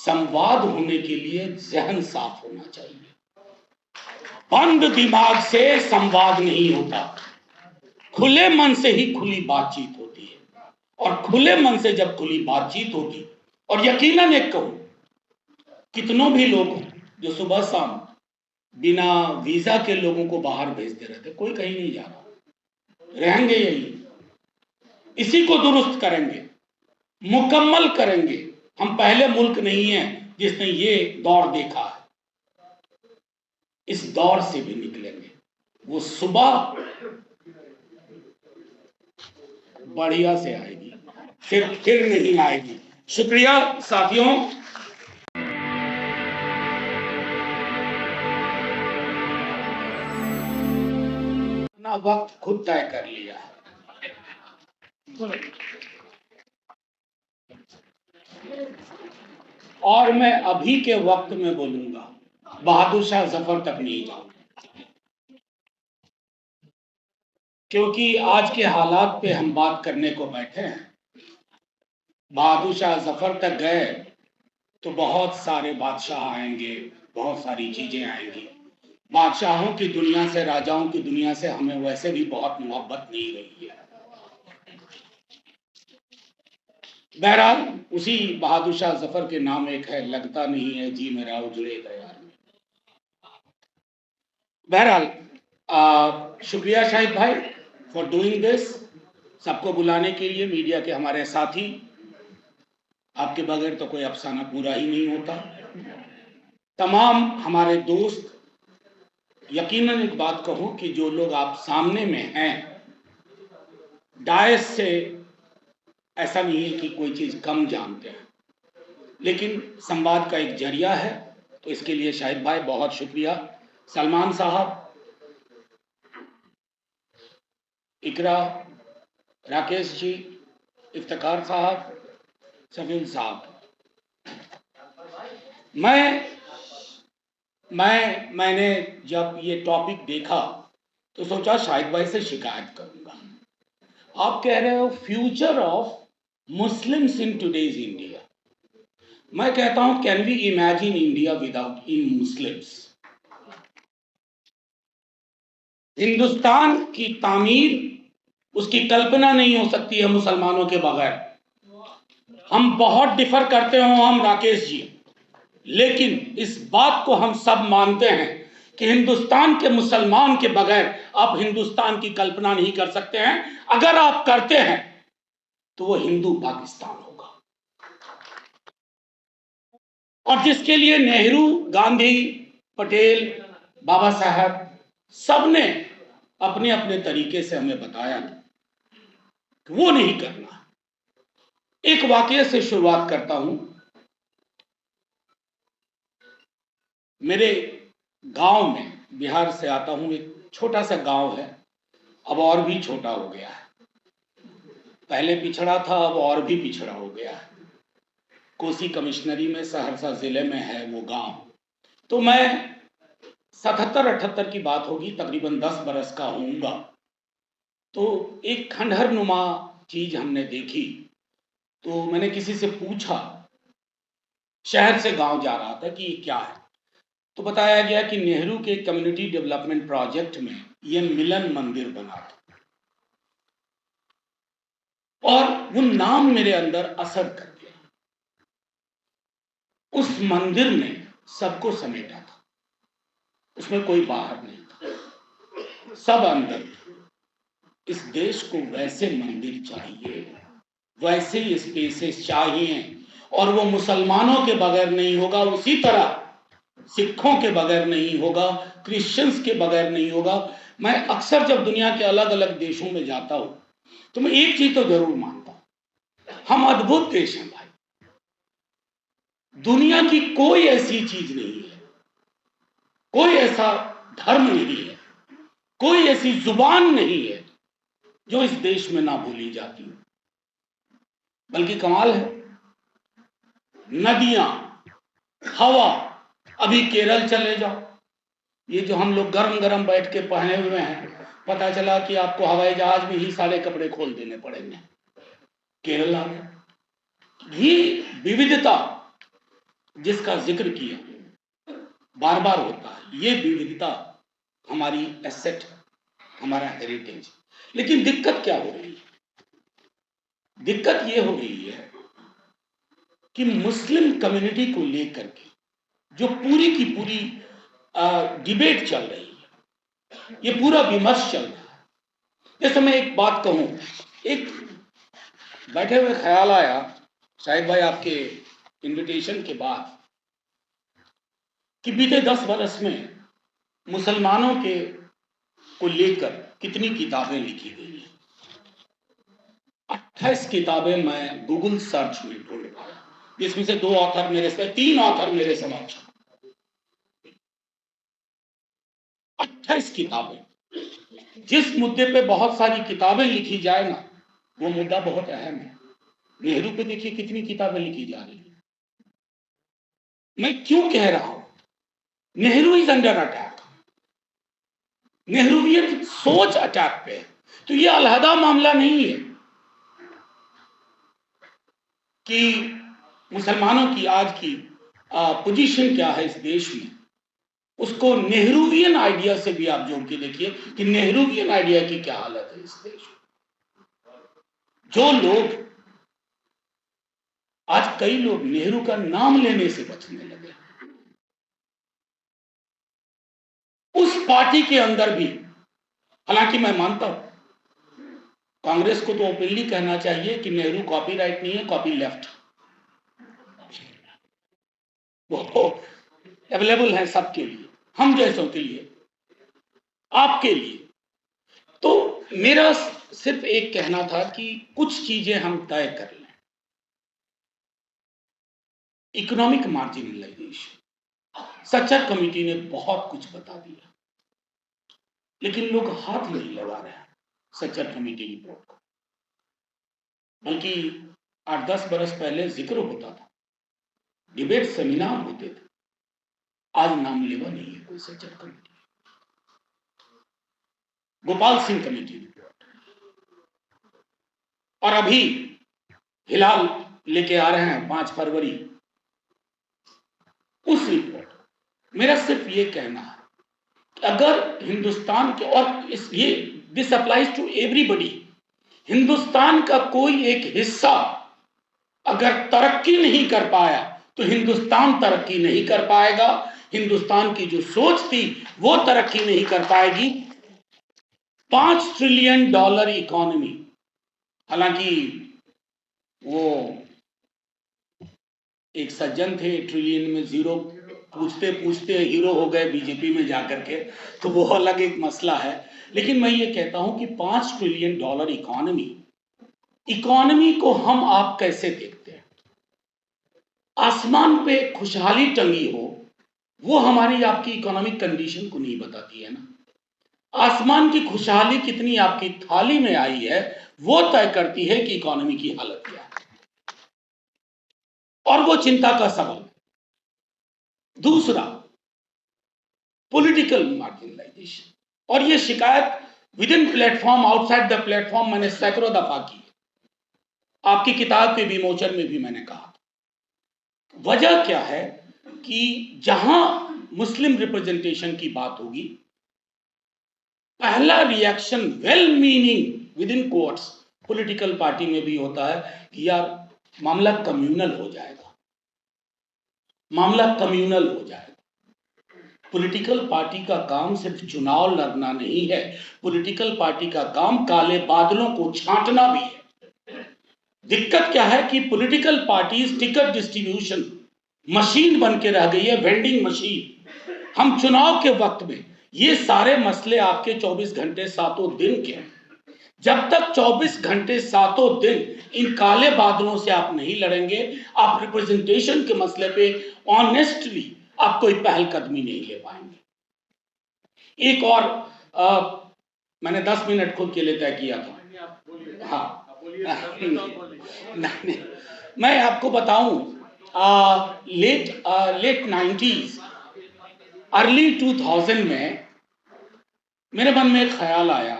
संवाद होने के लिए जहन साफ होना चाहिए। बंद दिमाग से संवाद नहीं होता, खुले मन से ही खुली बातचीत होती है। और खुले मन से जब खुली बातचीत होगी, और यकीनन एक कहूं, कितनों भी लोग हों जो सुबह शाम बिना वीजा के लोगों को बाहर भेजते रहते, कोई कहीं नहीं जा रहा, रहेंगे यही, इसी को दुरुस्त करेंगे, मुकम्मल करेंगे। हम पहले मुल्क नहीं है जिसने ये दौर देखा है, इस दौर से भी निकलेंगे। वो सुबह बढ़िया से आएगी, फिर नहीं आएगी। शुक्रिया साथियों। अपना वक्त खुद तय कर लिया है। और मैं अभी के वक्त में बोलूंगा, बहादुर शाह जफर तक नहीं जाऊंगा, क्योंकि आज के हालात पे हम बात करने को बैठे हैं। बहादुर शाह जफर तक गए तो बहुत सारे बादशाह आएंगे, बहुत सारी चीजें आएंगी। बादशाहों की दुनिया से, राजाओं की दुनिया से हमें वैसे भी बहुत मोहब्बत नहीं रही है। बहरहाल उसी बहादुर शाह जफर के नाम एक है, लगता नहीं है जी मेरा उजड़े दयार में। बहरहाल शुक्रिया शाहिद भाई फॉर डूइंग दिस, सबको बुलाने के लिए। मीडिया के हमारे साथी, आपके बगैर तो कोई अफसाना पूरा ही नहीं होता। तमाम हमारे दोस्त, यकीनन एक बात कहूं कि जो लोग आप सामने में हैं, डायस से ऐसा नहीं है कि कोई चीज कम जानते हैं, लेकिन संवाद का एक जरिया है, तो इसके लिए शाहिद भाई बहुत शुक्रिया। सलमान साहब, इकरा, राकेश जी, इफ्तिकार साहब, सफील साहब, मैंने जब ये टॉपिक देखा तो सोचा शाहिद भाई से शिकायत करूंगा। आप कह रहे हो future of Muslims in today's India, मैं कहता हूं can we imagine India without in Muslims? Hindustan की तामीर, उसकी कल्पना नहीं हो सकती है मुसलमानों के बगैर। हम बहुत डिफर करते हो हम राकेश जी, लेकिन इस बात को हम सब मानते हैं कि हिंदुस्तान के मुसलमान के बगैर आप हिंदुस्तान की कल्पना नहीं कर सकते हैं। अगर आप करते हैं तो वो हिंदू पाकिस्तान होगा, और जिसके लिए नेहरू, गांधी, पटेल, बाबा साहब सबने अपने अपने तरीके से हमें बताया कि वो नहीं करना। एक वाकये से शुरुआत करता हूं। मेरे गांव में, बिहार से आता हूं, एक छोटा सा गांव है, अब और भी छोटा हो गया है। पहले पिछड़ा था, अब और भी पिछड़ा हो गया है। कोसी कमिश्नरी में, सहरसा जिले में है वो गांव। तो मैं 77-78 की बात होगी, तकरीबन 10 बरस का होऊंगा। तो एक खंडहर नुमा चीज हमने देखी। तो मैंने किसी से पूछा, शहर से गांव जा रहा था, कि ये क्या है। तो बताया गया कि नेहरू के कम्युनिटी डेवलपमेंट प्रोजेक्ट में ये मिलन मंदिर बना था, और वो नाम मेरे अंदर असर कर गया। उस मंदिर ने सबको समेटा था, उसमें कोई बाहर नहीं था, सब अंदर थे। इस देश को वैसे मंदिर चाहिए, वैसे ही स्पेसेस चाहिए, और वो मुसलमानों के बगैर नहीं होगा, उसी तरह सिखों के बगैर नहीं होगा, क्रिश्चियंस के बगैर नहीं होगा। मैं अक्सर जब दुनिया के अलग अलग देशों में जाता हूं तो मैं एक चीज तो जरूर मानता हूं, हम अद्भुत देश हैं भाई। दुनिया की कोई ऐसी चीज नहीं है, कोई ऐसा धर्म नहीं है, कोई ऐसी जुबान नहीं है जो इस देश में ना भूली जाती हो। बल्कि कमाल है, नदियां, हवा, अभी केरल चले जाओ, ये जो हम लोग गरम गरम बैठ के पहने हुए हैं, पता चला कि आपको हवाई जहाज में ही सारे कपड़े खोल देने पड़ेंगे। केरल आ गया, ये विविधता, जिसका जिक्र किया बार बार होता है, ये विविधता हमारी एसेट है, हमारा हेरिटेज। लेकिन दिक्कत क्या हो रही है? दिक्कत ये हो रही है कि मुस्लिम कम्युनिटी को लेकर के जो पूरी की पूरी डिबेट चल रही है, ये पूरा विमर्श चल रहा है। जैसे मैं एक बात कहूं, एक बैठे हुए ख्याल आया शाहिद भाई आपके इनविटेशन के बाद कि बीते 10 बरस में मुसलमानों के को लेकर कितनी किताबें लिखी गई हैं। 28 किताबें मैं गूगल सर्च में ढूंढ पाया, जिसमें से 2 ऑथर मेरे से 3 ऑथर मेरे समक्ष। 28 किताबें। जिस मुद्दे पे बहुत सारी किताबें लिखी जाए ना, वो मुद्दा बहुत अहम है। नेहरू पे देखिए कितनी किताबें लिखी जा रही है। मैं क्यों कह रहा हूं? Nehru is under attack, Nehruvian सोच अटैक पे है। तो ये अलहदा मामला नहीं है कि मुसलमानों की आज की पोजीशन क्या है इस देश में, उसको नेहरूवियन आइडिया से भी आप जोड़ के देखिए कि नेहरूवियन आइडिया की क्या हालत है इस देश में। जो लोग आज, कई लोग नेहरू का नाम लेने से बचने लगे। उस पार्टी के अंदर भी, हालांकि मैं मानता हूं कांग्रेस को तो ओपनली कहना चाहिए कि नेहरू कॉपीराइट नहीं है, कॉपी लेफ्ट। वो अवेलेबल है सबके लिए, हम जैसों के लिए, आपके लिए। तो मेरा सिर्फ एक कहना था कि कुछ चीजें हम तय कर लें। इकोनॉमिक मार्जिनलाइजेशन, सच्चर कमेटी ने बहुत कुछ बता दिया, लेकिन लोग हाथ नहीं लगा रहे हैं सच्चर कमेटी रिपोर्ट को। बल्कि 8-10 बरस पहले जिक्र होता था, डिबेट सेमिनार होते थे, आज नाम लेवा नहीं है कोई Sachar committee. Gopal Singh committee report, और अभी हिलाल लेके आ रहे हैं 5 फरवरी उस रिपोर्ट। मेरा सिर्फ ये कहना है कि अगर हिंदुस्तान के, और ये this applies to everybody, Hindustan का कोई एक हिस्सा अगर तरक्की नहीं कर पाया तो हिंदुस्तान तरक्की नहीं कर पाएगा। हिंदुस्तान की जो सोच थी वो तरक्की नहीं कर पाएगी। $5 ट्रिलियन इकोनॉमी, हालांकि वो एक सज्जन थे, ट्रिलियन में जीरो पूछते पूछते हीरो हो गए बीजेपी में जाकर के, तो वो अलग एक मसला है। लेकिन मैं ये कहता हूं कि $5 ट्रिलियन इकोनॉमी को हम आप कैसे देखते हैं? आसमान पे खुशहाली टंगी हो, वो हमारी आपकी इकोनॉमिक कंडीशन को नहीं बताती है ना। आसमान की खुशहाली कितनी आपकी थाली में आई है, वो तय करती है कि इकोनॉमी की हालत क्या है, और वो चिंता का सबब। दूसरा, पॉलिटिकल मार्जिनलाइजेशन, और ये शिकायत with in platform, outside the platform मैंने सैकड़ों दफा की, आपकी किताब के विमोचन में भी मैंने कहा। वजह क्या है कि जहां मुस्लिम रिप्रेजेंटेशन की बात होगी, पहला reaction well meaning with in courts political party में भी होता है कि यार मामला कम्युनल हो जाएगा, मामला कम्युनल हो जाएगा। पॉलिटिकल पार्टी का काम सिर्फ चुनाव लड़ना नहीं है, पॉलिटिकल पार्टी का काम काले बादलों को छांटना भी है। दिक्कत क्या है कि political parties ticket distribution machine बन के रह गई है, वेंडिंग मशीन। हम चुनाव के वक्त में ये सारे मसले आपके 24 घंटे सातों दिन के हैं। जब तक 24 घंटे सातों दिन इन काले बादलों से आप नहीं लड़ेंगे, आप रिप्रेजेंटेशन के मसले पे ऑनेस्टली आप कोई पहल कदमी नहीं ले पाएंगे। एक और मैंने 10 मिनट खुद के लिए तय किया था। हाँ, नहीं, मैं आपको बताऊं, लेट 90s अर्ली 2000 में मेरे मन में एक ख्याल आया।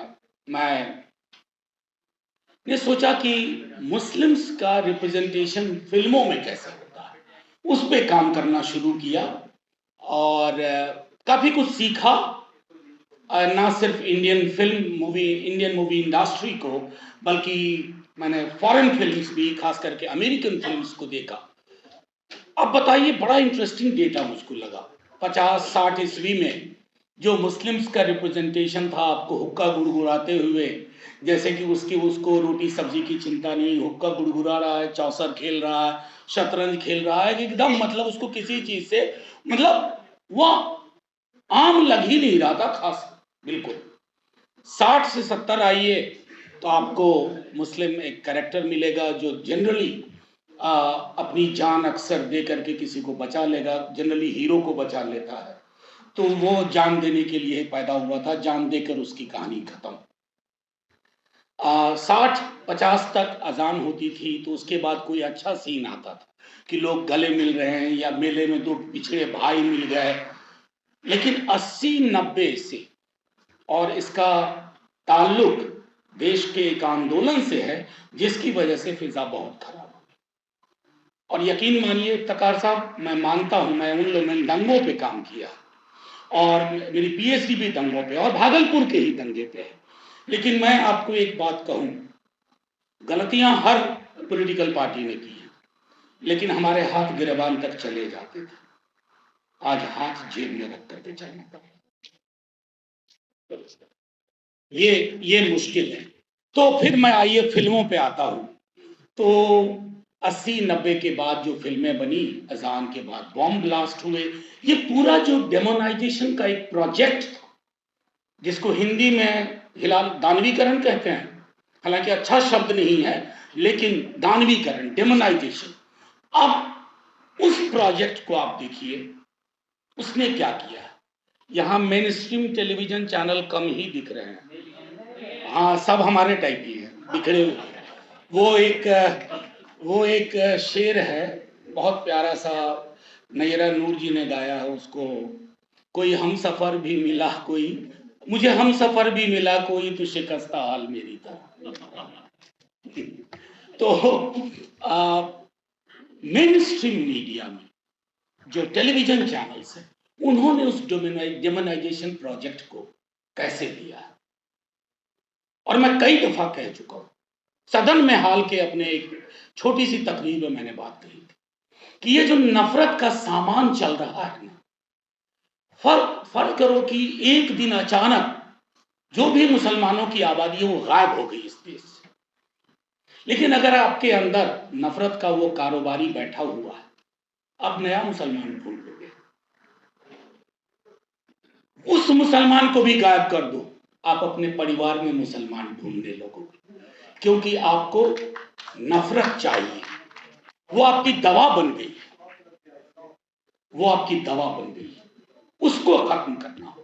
मैंने सोचा कि मुस्लिम्स का रिप्रेजेंटेशन फिल्मों में कैसे होता है, उस पे काम करना शुरू किया और काफ़ी कुछ सीखा। ना सिर्फ इंडियन मूवी इंडस्ट्री को, बल्कि मैंने फॉरेन फिल्म्स भी, खास करके अमेरिकन फिल्म्स को देखा। अब बताइए, बड़ा इंटरेस्टिंग डेटा मुझको लगा। 50-60 ईस्वी में जो मुस्लिम्स का रिप्रेजेंटेशन था, आपको हुक्का गुड़गुड़ाते हुए, जैसे कि उसको रोटी सब्जी की चिंता नहीं, हुक्का गुड़गुड़ा रहा है, चौसर खेल रहा है, शतरंज खेल रहा है, एकदम मतलब उसको किसी चीज से मतलब वह आम लग ही नहीं रहा था खास, बिल्कुल। 60 से 70 आइए तो आपको मुस्लिम एक कैरेक्टर मिलेगा जो जनरली अपनी जान अक्सर दे करके किसी को बचा लेगा, जनरली हीरो को बचा लेता है। तो वो जान देने के लिए पैदा हुआ था, जान देकर उसकी कहानी खत्म। 60-50 तक अजान होती थी तो उसके बाद कोई अच्छा सीन आता था कि लोग गले मिल रहे हैं या मेले में दो पिछड़े भाई मिल गए। लेकिन 80-90 से, और इसका ताल्लुक देश के एक आंदोलन से है जिसकी वजह से फिजा बहुत खराब हो गई। और यकीन मानिए इफ्तिकार साहब, मैं मानता हूं, मैं उन लोगों ने दंगों पे काम किया और मेरी पीएचडी भी दंगों पे और भागलपुर के ही दंगे पे है। लेकिन मैं आपको एक बात कहूं, गलतियां हर पॉलिटिकल पार्टी ने की है, लेकिन हमारे हाथ गिरबान तक चले जाते थे, आज हाथ जेब में रख करके चलना पड़ता। ये मुश्किल है। तो फिर मैं आइए फिल्मों पे आता हूं। तो 80-90 के बाद जो फिल्में बनी, अजान के बाद बॉम्ब ब्लास्ट हुए, ये पूरा जो डेमोनाइजेशन का एक प्रोजेक्ट था, जिसको हिंदी में हिलाल दानवीकरण कहते हैं, हालांकि अच्छा शब्द नहीं है, लेकिन दानवीकरण, डेमोनाइजेशन। अब उस प्रोजेक्ट को आप देखिए, उसने क्या किया। यहां मेन स्ट्रीम टेलीविजन चैनल कम ही दिख रहे हैं, हाँ सब हमारे टाइप ही है, बिखरे हुए। वो एक शेर है, बहुत प्यारा सा, नैरा नूर जी ने गाया है उसको, कोई हम सफर भी मिला कोई, मुझे हम सफर भी मिला कोई, तो शिकस्ता हाल मेरी था। तो मेन स्ट्रीम मीडिया में जो टेलीविजन चैनल्स हैं, उन्होंने उस डेमोनाइजेशन प्रोजेक्ट को कैसे लिया, और मैं कई दफा कह चुका हूं, सदन में हाल के अपने एक छोटी सी तकरीर में मैंने बात कही थी कि ये जो नफरत का सामान चल रहा है ना, फर्क करो कि एक दिन अचानक जो भी मुसलमानों की आबादी है वो गायब हो गई इस देश से। लेकिन अगर आपके अंदर नफरत का वो कारोबारी बैठा हुआ है, आप नया मुसलमान ढूंढ लोगे, उस मुसलमान को भी गायब कर दो, आप अपने परिवार में मुसलमान ढूंढने लगोगे, क्योंकि आपको नफरत चाहिए। वो आपकी दवा बन गई, वो आपकी दवा बन गई, उसको खत्म करना हो।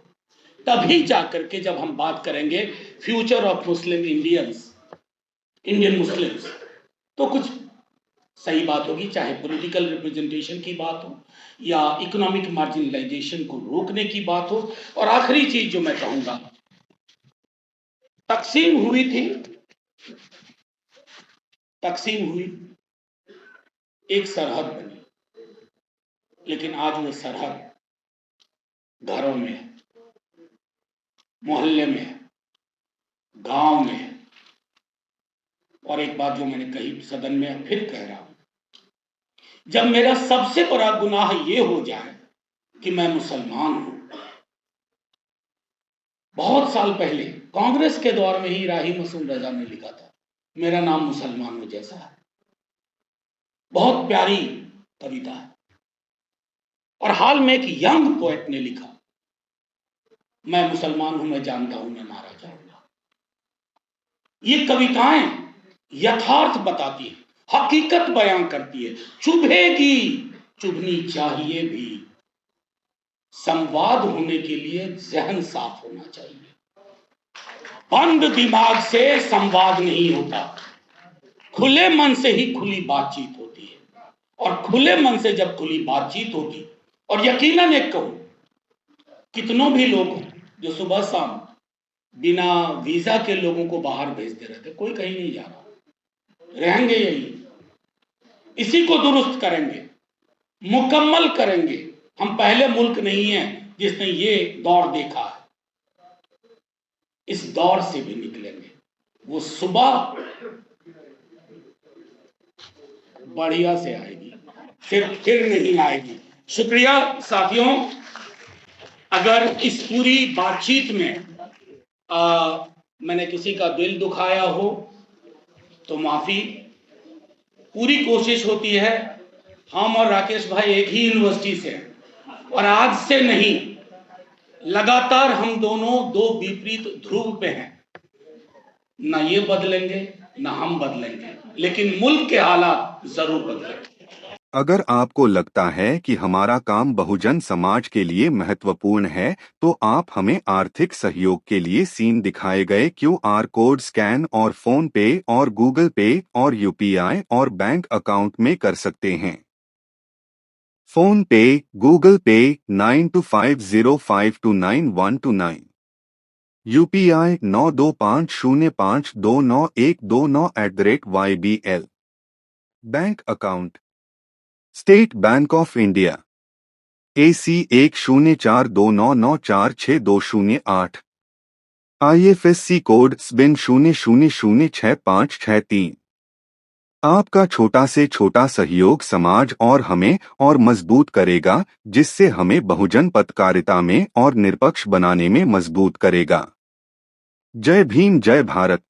तभी जाकर के जब हम बात करेंगे future of Muslim Indian Muslims, तो कुछ सही बात होगी, चाहे पॉलिटिकल रिप्रेजेंटेशन की बात हो या इकोनॉमिक मार्जिनलाइजेशन को रोकने की बात हो। और आखिरी चीज जो मैं कहूंगा, तकसीम हुई थी, तकसीम हुई, एक सरहद बनी, लेकिन आज वो सरहद घरों में, मोहल्ले में, गांव में। और एक बात जो मैंने कही सदन में, फिर कह रहा हूं, जब मेरा सबसे बड़ा गुनाह ये हो जाए कि मैं मुसलमान हूं। बहुत साल पहले कांग्रेस के दौर में ही राही मसूम रजा ने लिखा था, मेरा नाम मुसलमानों जैसा है। बहुत प्यारी कविता है। और हाल में एक यंग पोएट ने लिखा, मैं मुसलमान हूं, मैं जानता हूं मैं मारा जाऊंगा। ये कविताएं यथार्थ बताती है, हकीकत बयां करती है। चुभेगी, चुभनी चाहिए भी, संवाद होने के लिए जहन साफ होना चाहिए। बंद दिमाग से संवाद नहीं होता, खुले मन से ही खुली बातचीत होती है। और खुले मन से जब खुली बातचीत होगी, और यकीनन एक कहूं, कितनों भी लोग जो सुबह शाम बिना वीजा के लोगों को बाहर भेजते रहते, कोई कहीं नहीं जा रहा, रहेंगे यही, इसी को दुरुस्त करेंगे। मुकम्मल करेंगे। हम पहले मुल्क नहीं है जिसने ये दौर देखा है, इस दौर से भी निकलेंगे। वो सुबह बढ़िया से आएगी, फिर नहीं आएगी। शुक्रिया साथियों। अगर इस पूरी बातचीत में मैंने किसी का दिल दुखाया हो तो माफी। पूरी कोशिश होती है, हम और राकेश भाई एक ही यूनिवर्सिटी से हैं और आज से नहीं, लगातार हम दोनों दो विपरीत ध्रुव पे हैं। ना ये बदलेंगे ना हम बदलेंगे, लेकिन मुल्क के हालात जरूर बदलेंगे। अगर आपको लगता है कि हमारा काम बहुजन समाज के लिए महत्वपूर्ण है, तो आप हमें आर्थिक सहयोग के लिए सीन दिखाए गए QR कोड स्कैन और फोन पे और गूगल पे और UPI और बैंक अकाउंट में कर सकते हैं। फोन पे, गूगल पे 9250529129, UPI 9250529129@YBL। Bank account state bank of India AC 104299462008, IFSC code SBIN 00066563। आपका छोटा से छोटा सहयोग समाज और हमें और मजबूत करेगा, जिससे हमें बहुजन पत्रकारिता में और निष्पक्ष बनाने में मजबूत करेगा। जय भीम, जय भारत।